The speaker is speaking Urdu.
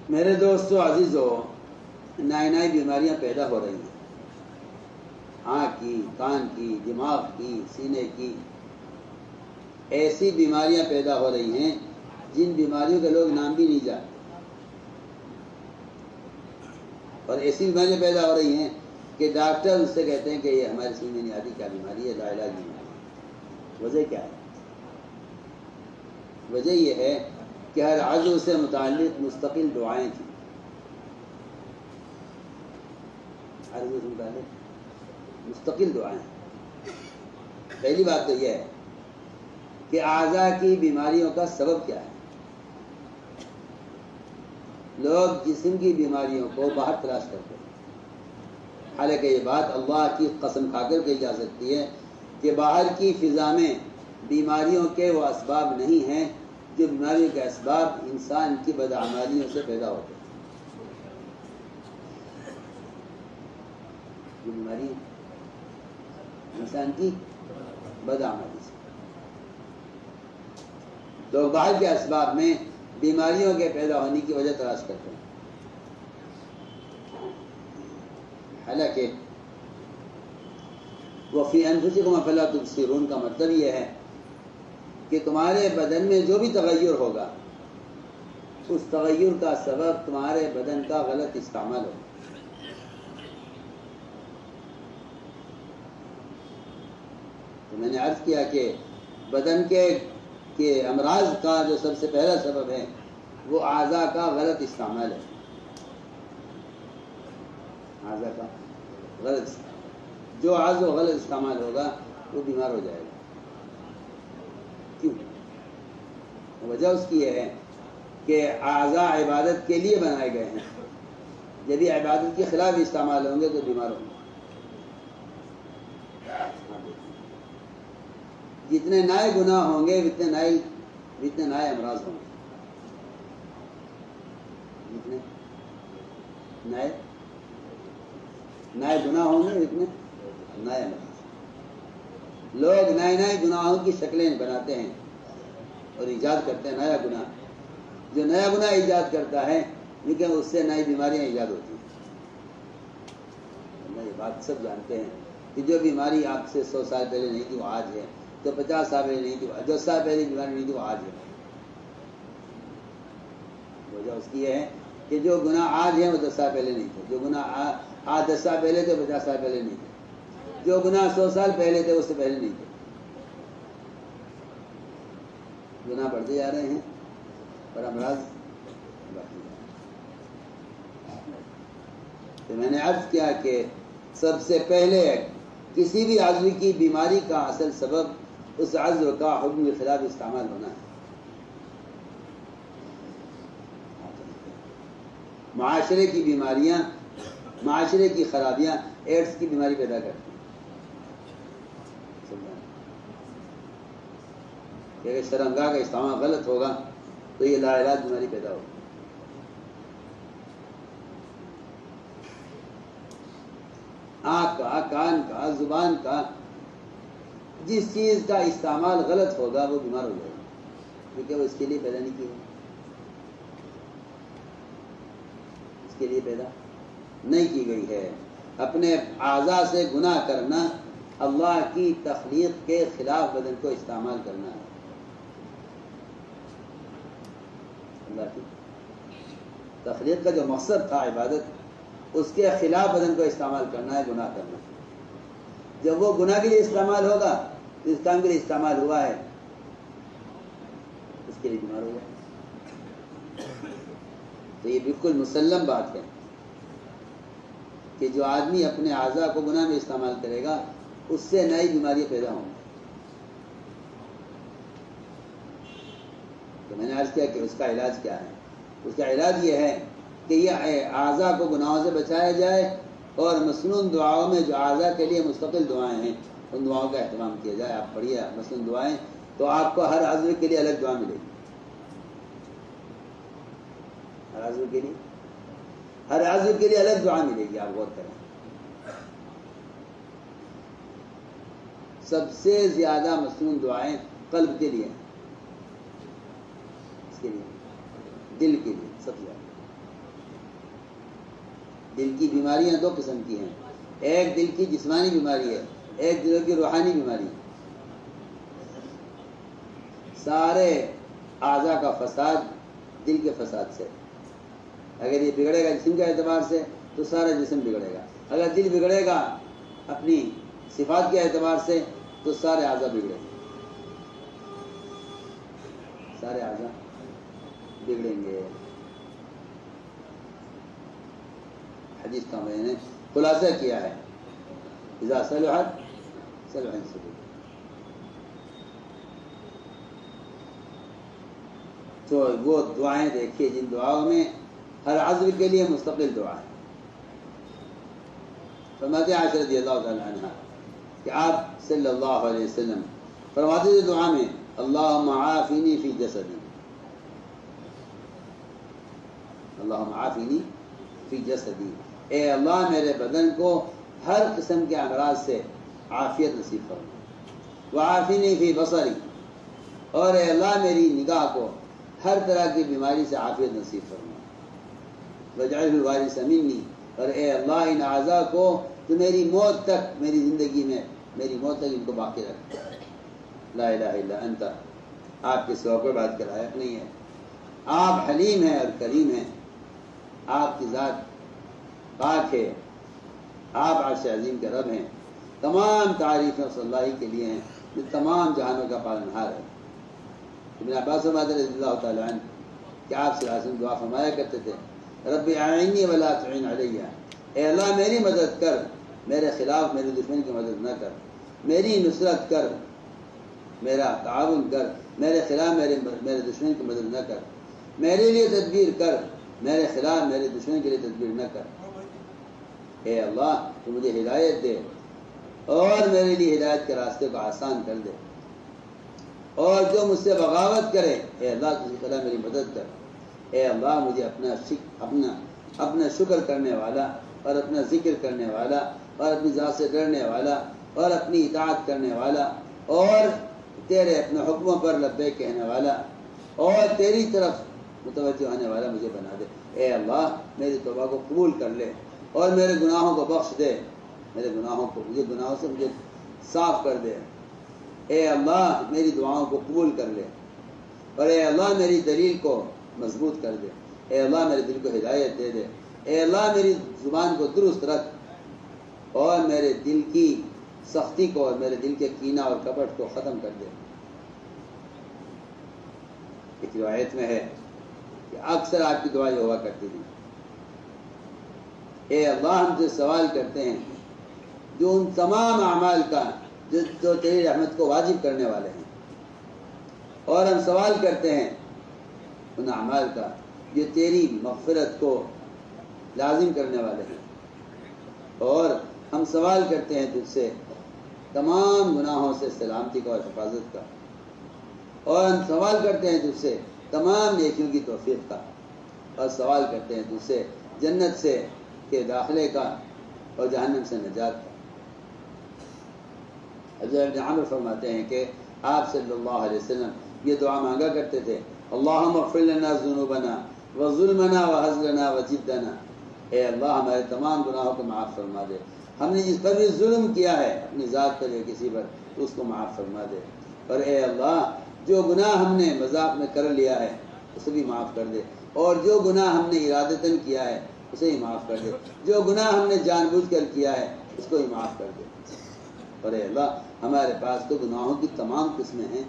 میرے دوستو عزیزو، نئی نئی بیماریاں پیدا ہو رہی ہیں، آنکھ کی، کان کی، دماغ کی، سینے کی، ایسی بیماریاں پیدا ہو رہی ہیں جن بیماریوں کے لوگ نام بھی نہیں جانتے، اور ایسی بیماریاں پیدا ہو رہی ہیں کہ ڈاکٹر اس سے کہتے ہیں کہ یہ ہمارے سمجھ میں نہیں آتی کیا بیماری ہے، لاعلاج بیماری ہے۔ وجہ کیا ہے؟ وجہ یہ ہے کہ ہر عضو سے متعلق مستقل دعائیں تھیں، ہر عضو سے متعلق مستقل دعائیں۔ پہلی بات تو یہ ہے کہ اعضاء کی بیماریوں کا سبب کیا ہے۔ لوگ جسم کی بیماریوں کو باہر تلاش کرتے ہیں، حالانکہ یہ بات اللہ کی قسم کھا کر کہی جا سکتی ہے کہ باہر کی فضا میں بیماریوں کے وہ اسباب نہیں ہیں جو بیماریوں کے اسباب انسان کی بدعمالیوں سے پیدا ہوتے ہیں۔ جو بیماری انسان کی بدعمالی سے، لوگ باہر کے اسباب میں بیماریوں کے پیدا ہونے کی وجہ تلاش کرتے ہیں، حالانکہ وَفِي أَنفُسِكُمْ أَفَلَا تُبْصِرُونَ کا مطلب یہ ہے کہ تمہارے بدن میں جو بھی تغیر ہوگا اس تغیر کا سبب تمہارے بدن کا غلط استعمال ہوگا۔ تو میں نے عرض کیا کہ بدن کے امراض کا جو سب سے پہلا سبب ہے وہ اعضاء کا غلط استعمال ہے، اعضاء کا غلط استعمال۔ جو عضو غلط استعمال ہوگا وہ بیمار ہو جائے گا۔ کیوں؟ وجہ اس کی یہ ہے کہ اعضاء عبادت کے لیے بنائے گئے ہیں، جب یہ عبادت کے خلاف استعمال ہوں گے تو بیمار ہوں گے۔ جتنے نئے گناہ ہوں گے اتنے نئے امراض ہوں گے، جتنے نئے گناہ ہوں گے اتنے نئے امراض۔ لوگ نئے گناہوں کی شکلیں بناتے ہیں اور ایجاد کرتے ہیں نیا گناہ۔ جو نیا گناہ ایجاد کرتا ہے لیکن اس سے نئی بیماریاں ایجاد ہوتی ہیں۔ اللہ یہ بات سب جانتے ہیں کہ جو بیماری آپ سے 100 سال پہلے نہیں تھی وہ آج ہے، تو 50 سال پہلے نہیں تھی، 10 سال پہلے بیماری نہیں تھی وہ آج ہے۔ وجہ اس کی یہ ہے کہ جو گناہ آج ہیں وہ 10 سال پہلے نہیں تھے، جو گناہ آج 10 سال پہلے تھے 50 سال پہلے نہیں تھے، جو گناہ 100 سال پہلے تھے اس سے پہلے نہیں تھے۔ گناہ بڑھتے جا رہے ہیں اور امراض باقی جا رہے ہیں۔ تو میں نے عرض کیا کہ سب سے پہلے کسی بھی عضو کی بیماری کا اصل سبب اس عضو کا حکم کے خلاف استعمال ہونا ہے۔ معاشرے کی بیماریاں، معاشرے کی خرابیاں ایڈز کی بیماری پیدا کرتی ہیں۔ کہ اگر شرمگاہ کا استعمال غلط ہوگا تو یہ لاعلاج بیماری پیدا ہوگی۔ آنکھ کا، کان کا، زبان کا، جس چیز کا استعمال غلط ہوگا وہ بیمار ہو جائے گا، کیونکہ وہ اس کے لیے پیدا نہیں کی گئی، اس کے لیے پیدا نہیں کی گئی ہے۔ اپنے اعضاء سے گناہ کرنا اللہ کی تخلیق کے خلاف بدن کو استعمال کرنا ہے۔ اللہ کی تخلیق کا جو مقصد تھا عبادت، اس کے خلاف بدن کو استعمال کرنا ہے، گناہ کرنا۔ جب وہ گناہ کے لیے استعمال ہوگا تو اس کام کے لیے استعمال ہوا ہے اس کے لیے بیمار ہو جائے۔ تو یہ بالکل مسلم بات ہے کہ جو آدمی اپنے اعضاء کو گناہ میں استعمال کرے گا اس سے نئی بیماریاں پیدا ہوں گی۔ تو میں نے عرض کیا کہ اس کا علاج کیا ہے۔ اس کا علاج یہ ہے کہ یہ اعضاء کو گناہوں سے بچایا جائے اور مسنون دعاؤں میں جو اعضاء کے لیے مستقل دعائیں ہیں ان دعاؤں کا اہتمام کیا جائے۔ آپ پڑھیے مسنون دعائیں تو آپ کو ہر عضو کے لیے الگ دعا ملے گی، ہر عضو کے لیے الگ دعا ملے گی۔ آپ غور کریں، سب سے زیادہ مسنون دعائیں قلب کے لیے ہیں، اس کے لیے، دل کے لیے سب سے زیادہ۔ دل کی بیماریاں دو قسم کی ہیں، ایک دل کی جسمانی بیماری ہے، ایک دل کی روحانی بیماری ہے۔ سارے اعضاء کا فساد دل کے فساد سے، اگر یہ بگڑے گا جسم کے اعتبار سے تو سارا جسم بگڑے گا، اگر دل بگڑے گا اپنی صفات کے اعتبار سے تو سارے اعضاء بگڑیں گے، سارے اعضاء بگڑیں گے۔ حدیث کا میں نے خلاصہ کیا ہے، اذا صلحت صلح الجسد۔ تو وہ دعائیں دیکھیے جن دعاؤں میں ہر عضو کے لیے مستقل دعا ہے۔ فرماتے ہیں عائشہ رضی اللہ تعالی عنہ کہ آپ صلی اللہ علیہ وسلم فرماتے تھے دعا میں اللہم عافنی فی جسدی، اللہم عافنی فی جسدی، اے اللہ میرے بدن کو ہر قسم کے امراض سے عافیت نصیب فرما، وعافنی فی بصری، اور اے اللہ میری نگاہ کو ہر طرح کی بیماری سے عافیت نصیب فرما، واجعلہ الوارث منی، اور اے اللہ ان اعضاء کو تو میری موت تک، میری زندگی میں میری موت تک ان کو باقی رکھ۔ لا الہ الا انت، آپ کے سوا کوئی بات کا لائق نہیں ہے، آپ حلیم ہیں اور کریم ہیں، آپ کی ذات پاک ہے، آپ عرش عظیم کے رب ہیں، تمام تعریفیں صلی اللہ کے لیے ہیں جو تمام جہانوں کا پالنہار ہے۔ ابن عباس رضی اللہ تعالیٰ عنہ کہ آپ صلی اللہ علیہ وسلم دعا فرمایا کرتے تھے رب اعینی ولا تعین علیہ، اے اللہ میری مدد کر، میرے خلاف میرے دشمن کی مدد نہ کر، میری نصرت کر، میرا تعاون کر، میرے خلاف میرے دشمن کی مدد نہ کر، میرے لیے تدبیر کر، میرے خلاف میرے دشمن کے لیے تدبیر نہ کر۔ اے اللہ تو مجھے ہدایت دے اور میرے لیے ہدایت کے راستے کو آسان کر دے، اور جو مجھ سے بغاوت کرے اے اللہ تو اسی طرح میری مدد کر۔ اے اللہ مجھے اپنا شکر کرنے والا اور اپنا ذکر کرنے والا اور اپنی ذات سے ڈرنے والا اور اپنی اطاعت کرنے والا اور تیرے اپنے حکموں پر لبیک کہنے والا اور تیری طرف متوجہ ہونے والا مجھے بنا دے۔ اے اللہ میری توبہ کو قبول کر لے اور میرے گناہوں کو بخش دے، میرے گناہوں کو مجھے گناہوں سے مجھے صاف کر دے۔ اے اللہ میری دعاؤں کو قبول کر لے، اور اے اللہ میری دلیل کو مضبوط کر دے، اے اللہ میرے دل کو ہدایت دے دے، اے اللہ میری زبان کو درست رکھ اور میرے دل کی سختی کو اور میرے دل کے کینہ اور کپٹ کو ختم کر دے۔ ایک روایت میں ہے کہ اکثر آپ کی دعا یہ ہوا کرتی تھی اے اللہ ہم سے سوال کرتے ہیں جو ان تمام اعمال کا جو تیری رحمت کو واجب کرنے والے ہیں، اور ہم سوال کرتے ہیں ان اعمال کا جو تیری مغفرت کو لازم کرنے والے ہیں، اور ہم سوال کرتے ہیں تجھ سے تمام گناہوں سے سلامتی کا اور حفاظت کا، اور ہم سوال کرتے ہیں تجھ سے تمام نیکیوں کی توفیق کا، اور سوال کرتے ہیں تجھ سے جنت سے کے داخلے کا اور جہنم سے نجات کا۔ حضرت ابن عمر فرماتے ہیں کہ آپ صلی اللہ علیہ وسلم یہ دعا مانگا کرتے تھے اللہم اغفر لنا ذنوبنا وظلمنا وہزلنا وجدنا، اے اللہ ہمارے تمام گناہوں کو معاف فرما دے، ہم نے جس پر بھی ظلم کیا ہے اپنی ذات پر یا کسی پر اس کو معاف فرما دے، اور اے اللہ جو گناہ ہم نے مذاق میں کر لیا ہے اسے بھی معاف کر دے، اور جو گناہ ہم نے ارادتاً کیا ہے اسے ہی معاف کر دے، جو گناہ ہم نے جان بوجھ کر کیا ہے اس کو ہی معاف کر دے، اور اے اللہ ہمارے پاس تو گناہوں کی تمام قسمیں ہیں،